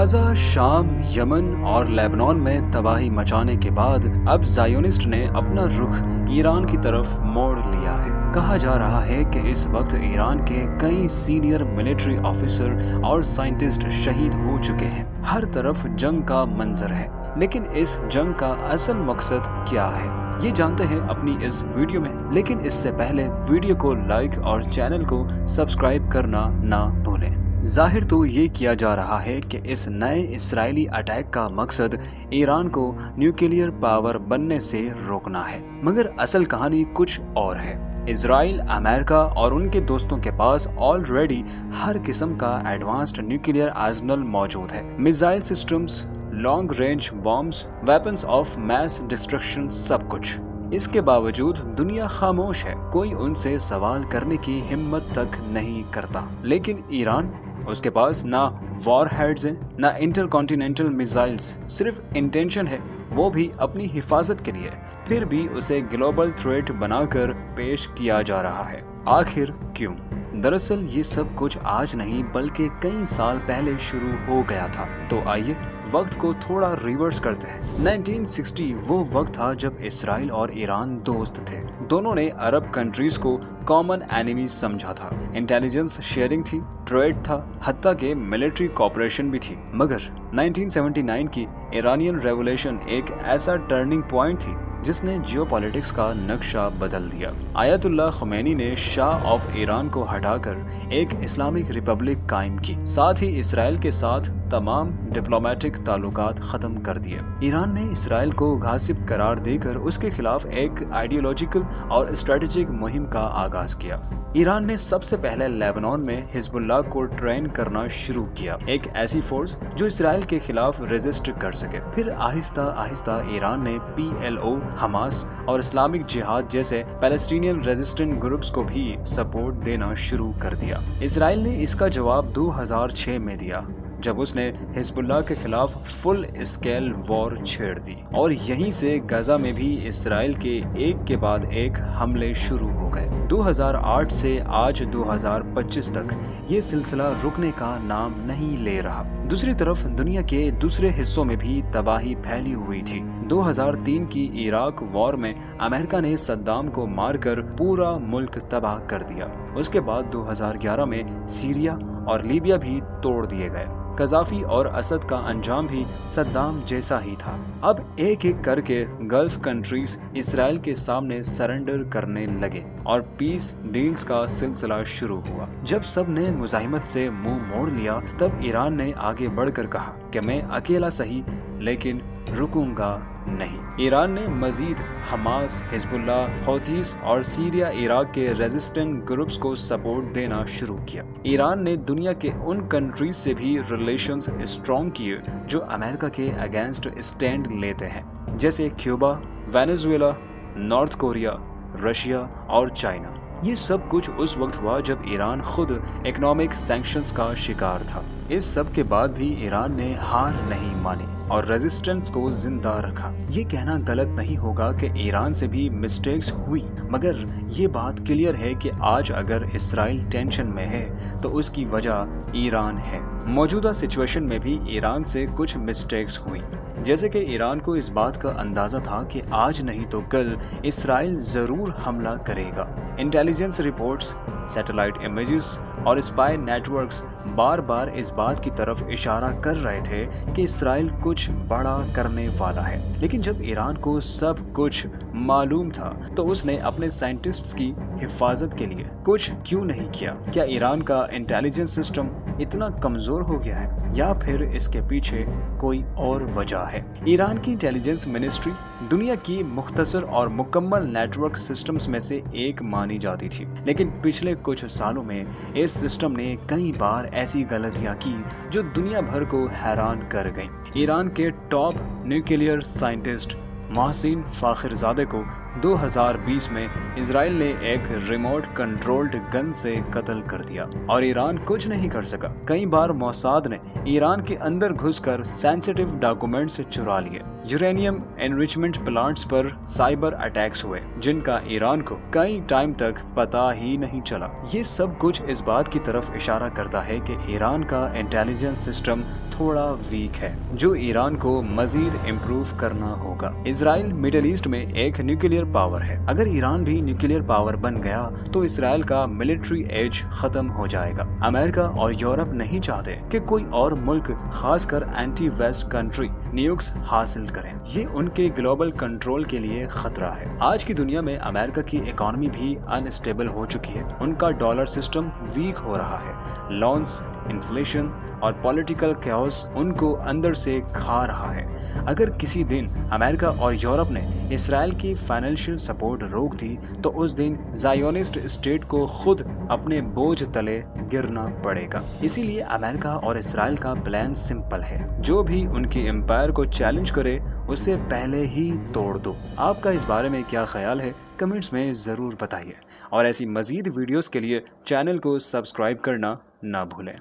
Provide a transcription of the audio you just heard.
Gaza, शाम, Yemen और Lebanon में तबाही मचाने के बाद अब ज़ायोनिस्ट ने अपना रुख ईरान की तरफ मोड़ लिया है। कहा जा रहा है कि इस वक्त ईरान के कई सीनियर मिलिट्री ऑफिसर और साइंटिस्ट शहीद हो चुके हैं। हर तरफ जंग का मंजर है, लेकिन इस जंग का असल मकसद क्या है, ये जानते हैं अपनी इस वीडियो में। लेकिन इससे पहले वीडियो को लाइक और चैनल को सब्सक्राइब करना ना भूलें। जाहिर तो ये किया जा रहा है कि इस नए इस्राएली अटैक का मकसद ईरान को न्यूक्लियर पावर बनने से रोकना है, मगर असल कहानी कुछ और है। इजराइल, अमेरिका और उनके दोस्तों के पास ऑलरेडी हर किस्म का एडवांस्ड न्यूक्लियर आर्सेनल मौजूद है। Missile systems, long range bombs, weapons of mass destruction, सब कुछ। इसके बावजूद दुनिया खामोश है, कोई उनसे सवाल करने की हिम्मत तक नहीं करता। लेकिन ईरान, उसके पास ना वॉर हेड्स हैं, ना इंटरकॉन्टिनेंटल मिसाइल्स, सिर्फ इंटेंशन है, वो भी अपनी हिफाजत के लिए। फिर भी उसे ग्लोबल थ्रेट बनाकर पेश किया जा रहा है। आखिर क्यों? दरअसल ये सब कुछ आज नहीं बल्कि कई साल पहले शुरू हो गया था। तो आइए वक्त को थोड़ा रिवर्स करते हैं। 1960 वो वक्त था जब इसराइल और ईरान दोस्त थे। दोनों ने अरब कंट्रीज को कॉमन एनिमी समझा था। इंटेलिजेंस शेयरिंग थी, ट्रेड था, हत्ता के मिलिट्री कॉपरेशन भी थी। मगर 1979 की ईरानियन रेवोल्यूशन एक ऐसा टर्निंग पॉइंट थी जिसने जियोपॉलिटिक्स का नक्शा बदल दिया। आयतुल्लाह खुमैनी ने शाह ऑफ ईरान को हटाकर एक इस्लामिक रिपब्लिक कायम की, साथ ही इसराइल के साथ तमाम डिप्लोमेटिक ताल्लुकात खत्म कर दिए। ईरान ने इसराइल को गासिब करार देकर उसके खिलाफ एक आइडियोलॉजिकल और स्ट्रेटेजिक मुहिम का आगाज किया। ईरान ने सबसे पहले लेबनान में हिजबुल्लाह को ट्रेन करना शुरू किया, एक ऐसी फोर्स जो इसराइल के खिलाफ रेजिस्ट कर सके। फिर आहिस्ता आहिस्ता ईरान ने PLO, हमास और इस्लामिक जिहाद जैसे पैलेस्टीनियन रेजिस्टेंट ग्रुप्स को भी सपोर्ट देना शुरू कर दिया। इसराइल ने इसका जवाब 2006 में दिया, जब उसने हिजबुल्लाह के खिलाफ फुल स्केल वॉर छेड़ दी। और यहीं से गाजा में भी इसराइल के एक के बाद एक हमले शुरू हो गए। 2008 से आज 2025 तक ये सिलसिला रुकने का नाम नहीं ले रहा। दूसरी तरफ दुनिया के दूसरे हिस्सों में भी तबाही फैली हुई थी। 2003 की इराक वॉर में अमेरिका ने सद्दाम को मारकर पूरा मुल्क तबाह कर दिया। उसके बाद 2011 में सीरिया और लीबिया भी तोड़ दिए गए। कजाफी और असद का अंजाम भी सद्दाम जैसा ही था। अब एक एक करके गल्फ कंट्रीज इसराइल के सामने सरेंडर करने लगे और पीस डील्स का सिलसिला शुरू हुआ। जब सब ने मुजाहिमत से मुंह मोड़ लिया, तब ईरान ने आगे बढ़कर कहा कि मैं अकेला सही, लेकिन रुकूंगा नहीं। ईरान ने मजीद हमास, हिजबुल्लाह, हौथीस और सीरिया इराक के रेजिस्टेंट ग्रुप्स को सपोर्ट देना शुरू किया। ईरान ने दुनिया के उन कंट्रीज से भी रिलेशंस स्ट्रॉन्ग किए जो अमेरिका के अगेंस्ट स्टैंड लेते हैं, जैसे Cuba, Venezuela, north Korea, Russia और चाइना। ये सब कुछ उस वक्त हुआ जब ईरान खुद इकोनॉमिक सैंक्शंस का शिकार था। इस सब के बाद भी ईरान ने हार नहीं मानी और रेजिस्टेंस को जिंदा रखा। ये कहना गलत नहीं होगा कि ईरान से भी मिस्टेक्स हुई, मगर ये बात क्लियर है कि आज अगर इसराइल टेंशन में है तो उसकी वजह ईरान है। मौजूदा सिचुएशन में भी ईरान से कुछ मिस्टेक्स हुई, जैसे कि ईरान को इस बात का अंदाजा था कि आज नहीं तो कल इसराइल जरूर हमला करेगा। इंटेलिजेंस रिपोर्ट्स, सैटेलाइट इमेजेस और स्पाई नेटवर्क्स बार बार इस बात की तरफ इशारा कर रहे थे कि इसराइल कुछ बड़ा करने वाला है। लेकिन जब ईरान को सब कुछ मालूम था तो उसने अपने साइंटिस्ट्स की हिफाजत के लिए कुछ क्यों नहीं किया? क्या ईरान का इंटेलिजेंस सिस्टम इतना कमजोर हो गया है या फिर इसके पीछे कोई और वजह है? ईरान की इंटेलिजेंस मिनिस्ट्री दुनिया की मुख्तसर और मुकम्मल नेटवर्क सिस्टम्स में से एक मानी जाती थी, लेकिन पिछले कुछ सालों में इस सिस्टम ने कई बार ऐसी गलतियां की जो दुनिया भर को हैरान कर गईं। ईरान के टॉप न्यूक्लियर साइंटिस्ट मोहसिन फाखिरजादे को 2020 में इसराइल ने एक रिमोट कंट्रोल्ड गन से कत्ल कर दिया और ईरान कुछ नहीं कर सका। कई बार मोसाद ने ईरान के अंदर घुसकर सेंसिटिव डॉक्यूमेंट्स चुरा लिए। यूरेनियम एनरिचमेंट प्लांट्स पर साइबर अटैक्स हुए जिनका ईरान को कई टाइम तक पता ही नहीं चला। ये सब कुछ इस बात की तरफ इशारा करता है कि ईरान का इंटेलिजेंस सिस्टम थोड़ा वीक है, जो ईरान को मजीद इम्प्रूव करना होगा। इसराइल मिडिल ईस्ट में एक न्यूक्लियर पावर है। अगर ईरान भी न्यूक्लियर पावर बन गया तो इसराइल का मिलिट्री एज खत्म हो जाएगा। अमेरिका और यूरोप नहीं चाहते कि कोई और मुल्क, खासकर एंटी वेस्ट कंट्री, न्यूक्लियर्स हासिल करें। ये उनके ग्लोबल कंट्रोल के लिए खतरा है। आज की दुनिया में अमेरिका की इकोनॉमी भी अनस्टेबल हो चुकी है। उनका डॉलर सिस्टम वीक हो रहा है। लॉन्स, इन्फ्लेशन और पॉलिटिकल कैओस उनको अंदर से खा रहा है। अगर किसी दिन अमेरिका और यूरोप ने इसराइल की फाइनेंशियल सपोर्ट रोक दी तो उस दिन ज़ायोनिस्ट स्टेट को खुद अपने बोझ तले गिरना पड़ेगा। इसीलिए अमेरिका और इसराइल का प्लान सिंपल है, जो भी उनके एम्पायर को चैलेंज करे उसे पहले ही तोड़ दो। आपका इस बारे में क्या ख्याल है, कमेंट्स में ज़रूर बताइए और ऐसी मज़ीद वीडियोस के लिए चैनल को सब्सक्राइब करना ना भूलें।